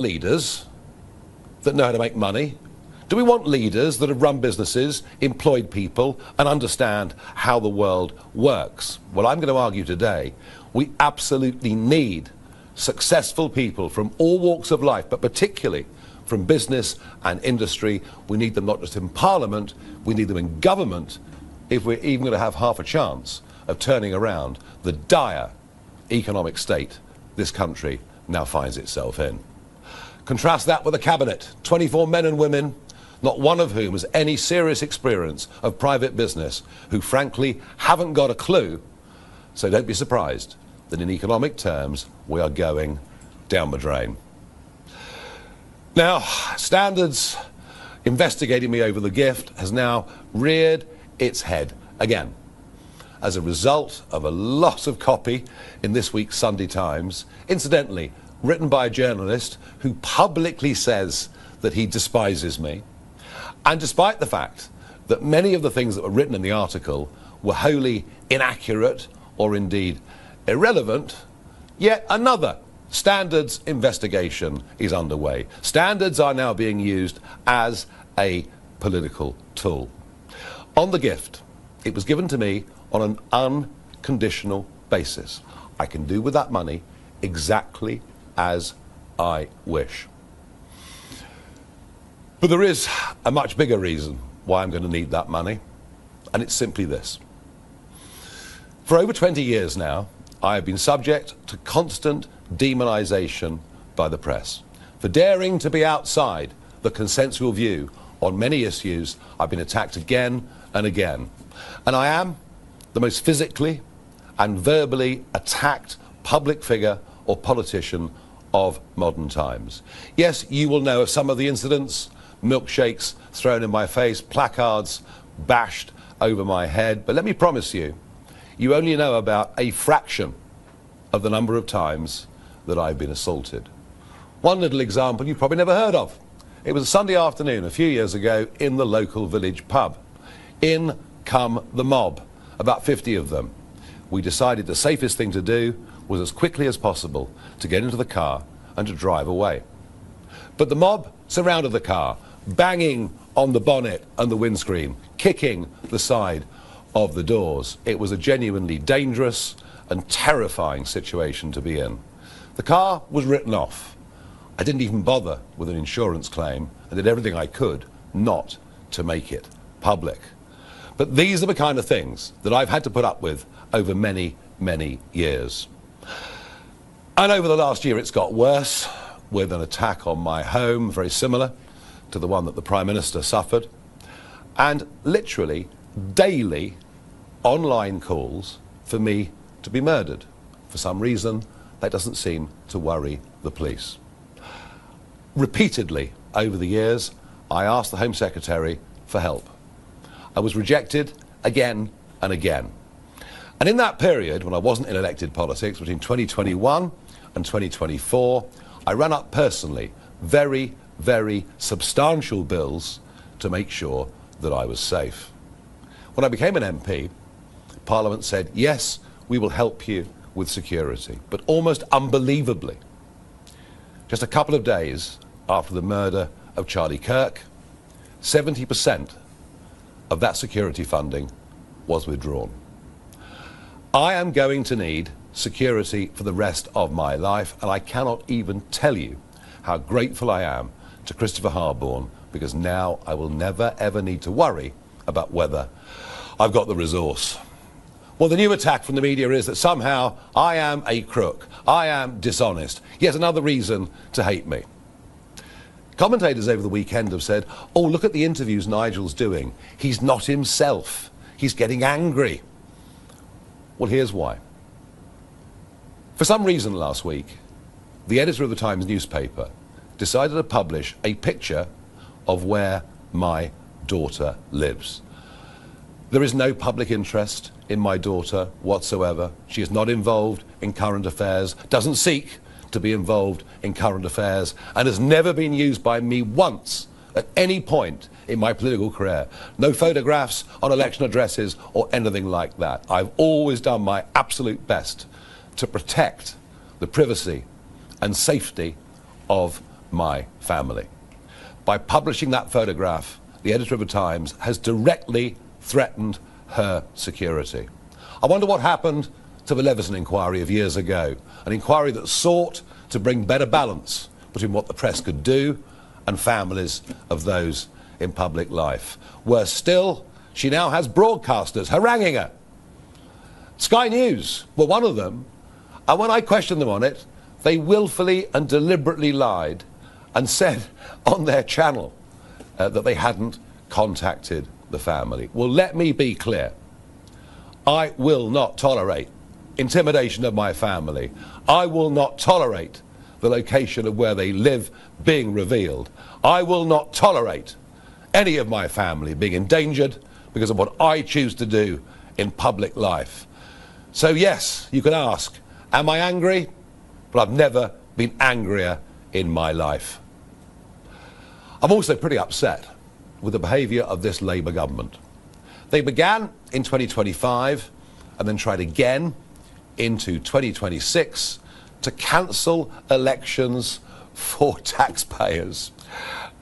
leaders that know how to make money? Do we want leaders that have run businesses, employed people, and understand how the world works? Well, I'm going to argue today, we absolutely need successful people from all walks of life, but particularly from business and industry. We need them not just in Parliament, we need them in government if we're even going to have half a chance of turning around the dire economic state this country now finds itself in. Contrast that with a cabinet, 24 men and women, not one of whom has any serious experience of private business, who frankly haven't got a clue. So don't be surprised that in economic terms we are going down the drain. Now, Standards investigating me over the gift has now reared its head again as a result of a lot of copy in this week's Sunday Times, incidentally written by a journalist who publicly says that he despises me. And despite the fact that many of the things that were written in the article were wholly inaccurate or indeed irrelevant, yet another Standards investigation is underway. Standards are now being used as a political tool. On the gift, it was given to me on an unconditional basis. I can do with that money exactly as I wish. But there is a much bigger reason why I'm going to need that money, and it's simply this. For over 20 years now, I have been subject to constant demonisation by the press. For daring to be outside the consensual view on many issues, I've been attacked again and again. And I am the most physically and verbally attacked public figure or politician of modern times. Yes, you will know of some of the incidents: milkshakes thrown in my face, placards bashed over my head. But let me promise you, you only know about a fraction of the number of times that I've been assaulted. One little example you've probably never heard of. It was a Sunday afternoon a few years ago in the local village pub. In come the mob, about 50 of them. We decided the safest thing to do was as quickly as possible to get into the car and to drive away. But the mob surrounded the car, banging on the bonnet and the windscreen, kicking the side of the doors. It was a genuinely dangerous and terrifying situation to be in. The car was written off. I didn't even bother with an insurance claim and did everything I could not to make it public. But these are the kind of things that I've had to put up with over many, many years. And over the last year it's got worse, with an attack on my home very similar to the one that the Prime Minister suffered, and literally daily online calls for me to be murdered. For some reason, that doesn't seem to worry the police. Repeatedly over the years, I asked the Home Secretary for help. I was rejected again and again. And in that period, when I wasn't in elected politics, between 2021 and 2024, I ran up personally very, very substantial bills to make sure that I was safe. When I became an MP, Parliament said, yes, we will help you with security. But almost unbelievably, just a couple of days after the murder of Charlie Kirk, 70% of that security funding was withdrawn. I am going to need security for the rest of my life, and I cannot even tell you how grateful I am to Christopher Harborne, because now I will never ever need to worry about whether I've got the resource. Well, the new attack from the media is that somehow I am a crook, I am dishonest. Yet another reason to hate me. Commentators over the weekend have said, oh, look at the interviews Nigel's doing. He's not himself. He's getting angry. Well, here's why. For some reason last week, the editor of the Times newspaper decided to publish a picture of where my daughter lives. There is no public interest in my daughter whatsoever. She is not involved in current affairs, doesn't seek to be involved in current affairs, and has never been used by me once at any point in my political career. No photographs on election addresses or anything like that. I've always done my absolute best to protect the privacy and safety of my family. By publishing that photograph, the editor of the Times has directly threatened her security. I wonder what happened to the Leveson inquiry of years ago, an inquiry that sought to bring better balance between what the press could do and families of those in public life. Worse still, she now has broadcasters haranguing her. Sky News were one of them, and when I questioned them on it, they willfully and deliberately lied and said on their channel that they hadn't contacted the family. Well, let me be clear. I will not tolerate intimidation of my family. I will not tolerate the location of where they live being revealed. I will not tolerate any of my family being endangered because of what I choose to do in public life. So yes, you can ask, am I angry? But I've never been angrier in my life. I'm also pretty upset with the behaviour of this Labour government. They began in 2025 and then tried again into 2026 to cancel elections for taxpayers,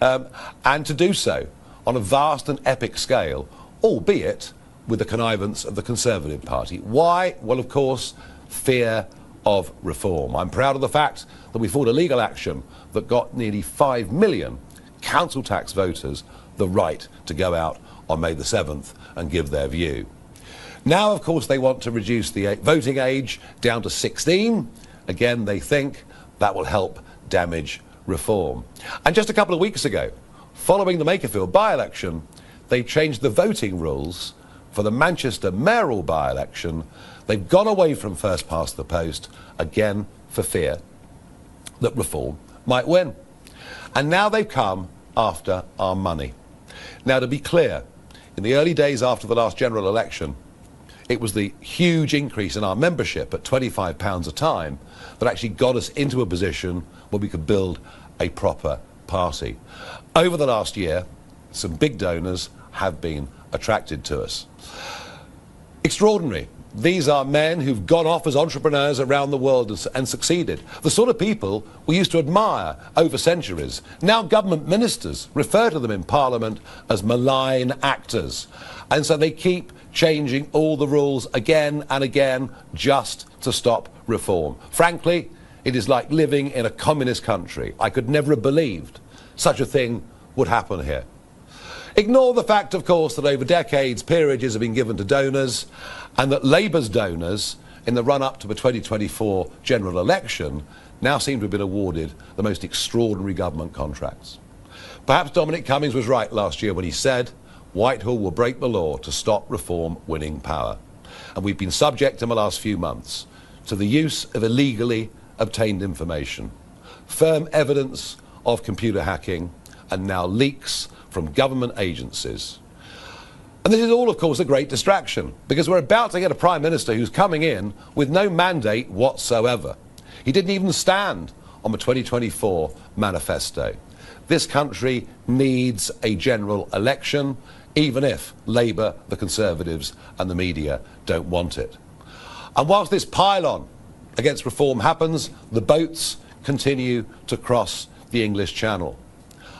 and to do so on a vast and epic scale, albeit with the connivance of the Conservative Party. Why? Well, of course, fear of reform. I'm proud of the fact that we fought a legal action that got nearly 5 million council tax voters the right to go out on May the 7th and give their view. Now, of course, they want to reduce the voting age down to 16. Again, they think that will help damage reform. And just a couple of weeks ago, following the Makerfield by-election, they changed the voting rules for the Manchester mayoral by-election. They've gone away from first past the post, again for fear that reform might win. And now they've come after our money. Now, to be clear, in the early days after the last general election, it was the huge increase in our membership at £25 a time that actually got us into a position where we could build a proper party. Over the last year, some big donors have been attracted to us. Extraordinary. These are men who've gone off as entrepreneurs around the world and succeeded. The sort of people we used to admire over centuries. Now government ministers refer to them in Parliament as malign actors. And so they keep changing all the rules again and again just to stop reform. Frankly, it is like living in a communist country. I could never have believed such a thing would happen here. Ignore the fact, of course, that over decades peerages have been given to donors, and that Labour's donors, in the run-up to the 2024 general election, now seem to have been awarded the most extraordinary government contracts. Perhaps Dominic Cummings was right last year when he said Whitehall will break the law to stop reform winning power. And we've been subject in the last few months to the use of illegally obtained information, firm evidence of computer hacking, and now leaks from government agencies. And this is all, of course, a great distraction, because we're about to get a Prime Minister who's coming in with no mandate whatsoever. He didn't even stand on the 2024 manifesto. This country needs a general election, even if Labour, the Conservatives and the media don't want it. And whilst this pile-on against reform happens, the boats continue to cross the English Channel.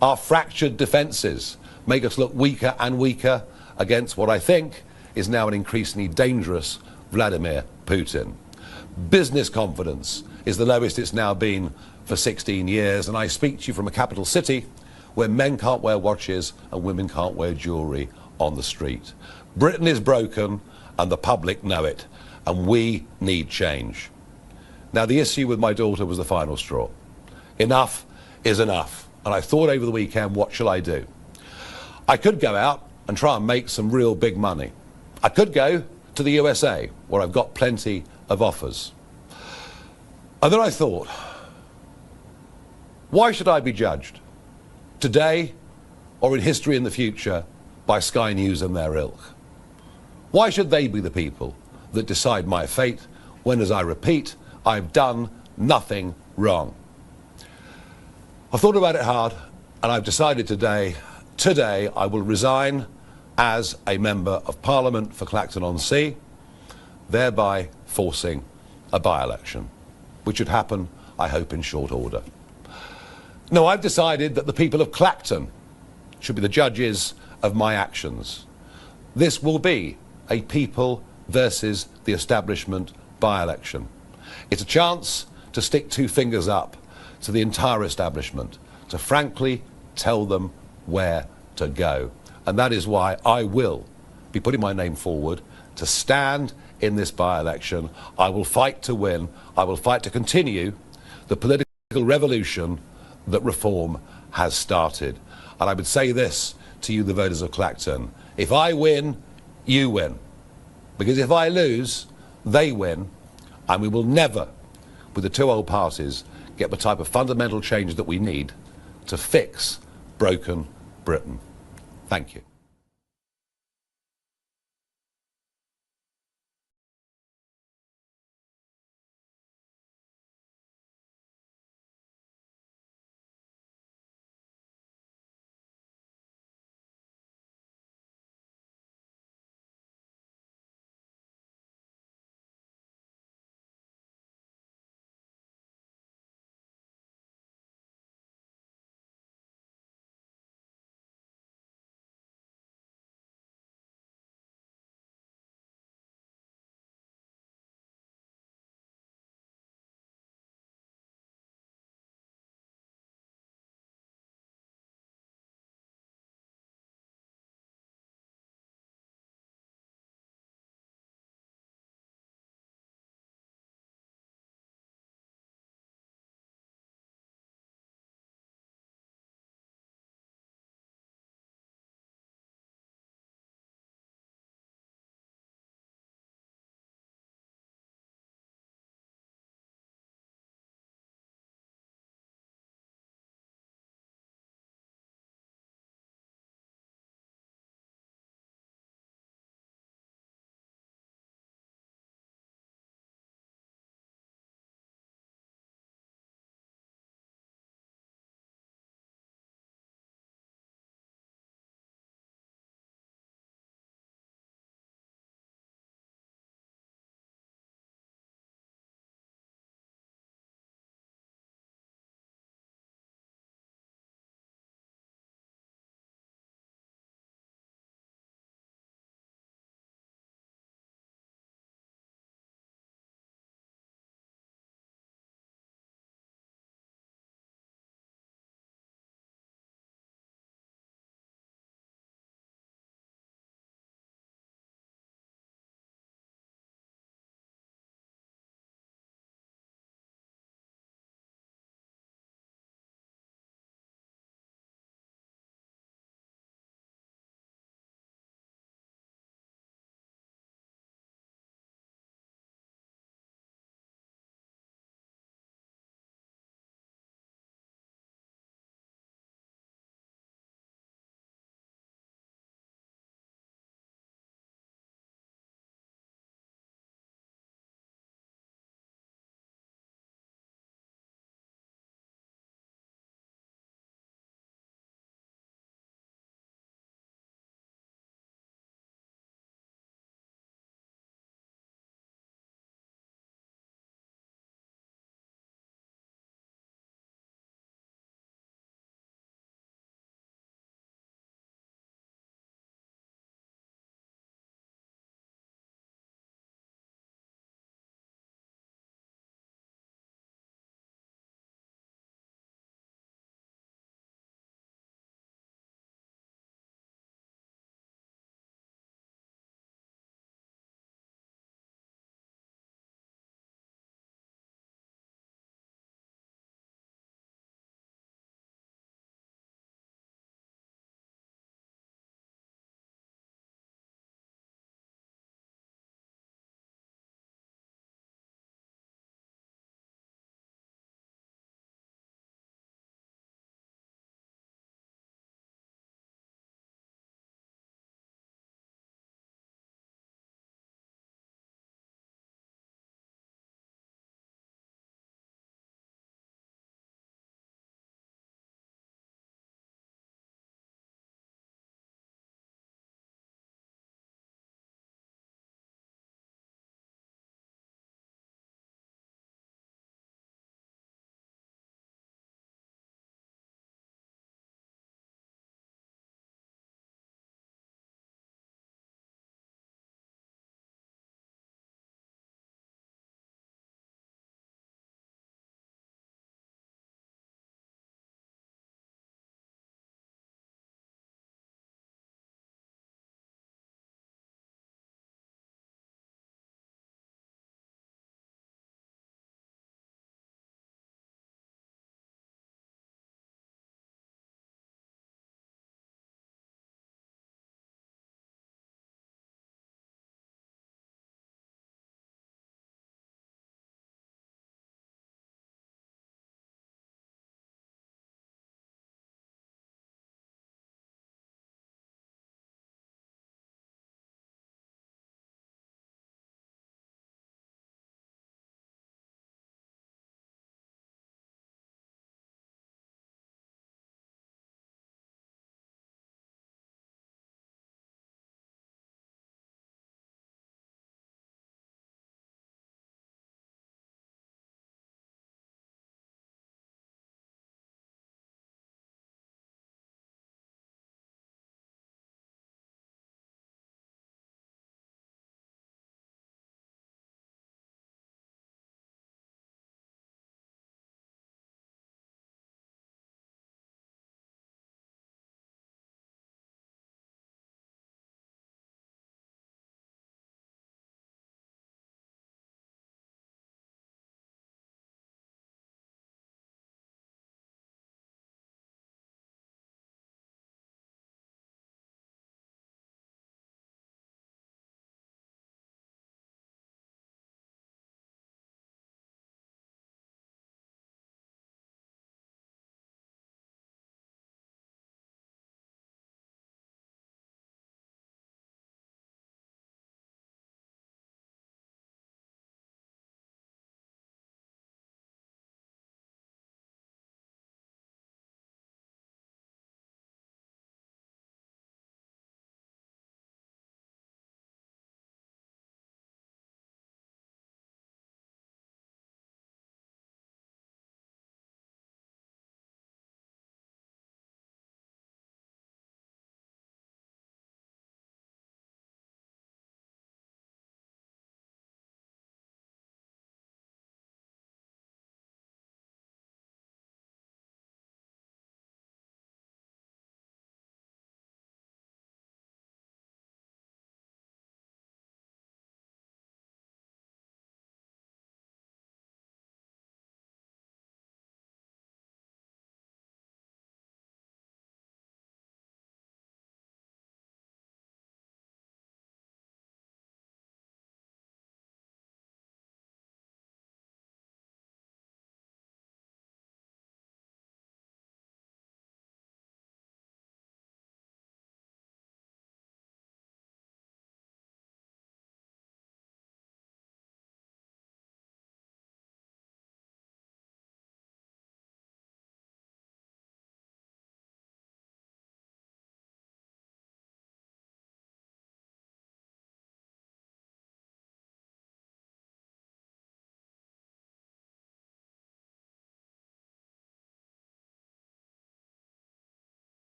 Our fractured defences make us look weaker and weaker against what I think is now an increasingly dangerous Vladimir Putin. Business confidence is the lowest it's now been for 16 years, and I speak to you from a capital city where men can't wear watches and women can't wear jewellery on the street. Britain is broken and the public know it, and we need change. Now, the issue with my daughter was the final straw. Enough is enough. And I thought over the weekend, what shall I do? I could go out and try and make some real big money. I could go to the USA, where I've got plenty of offers. And then I thought, why should I be judged, today or in history in the future, by Sky News and their ilk? Why should they be the people that decide my fate when, as I repeat, I've done nothing wrong? I've thought about it hard, and I've decided today I will resign as a Member of Parliament for Clacton-on-Sea, thereby forcing a by-election, which should happen, I hope, in short order. No, I've decided that the people of Clacton should be the judges of my actions. This will be a people versus the establishment by-election. It's a chance to stick two fingers up to the entire establishment, to frankly tell them where to go. And that is why I will be putting my name forward to stand in this by-election. I will fight to win. I will fight to continue the political revolution that reform has started. And I would say this to you, the voters of Clacton: if I win, you win. Because if I lose, they win. And we will never, with the two old parties, get the type of fundamental change that we need to fix broken Britain. Thank you.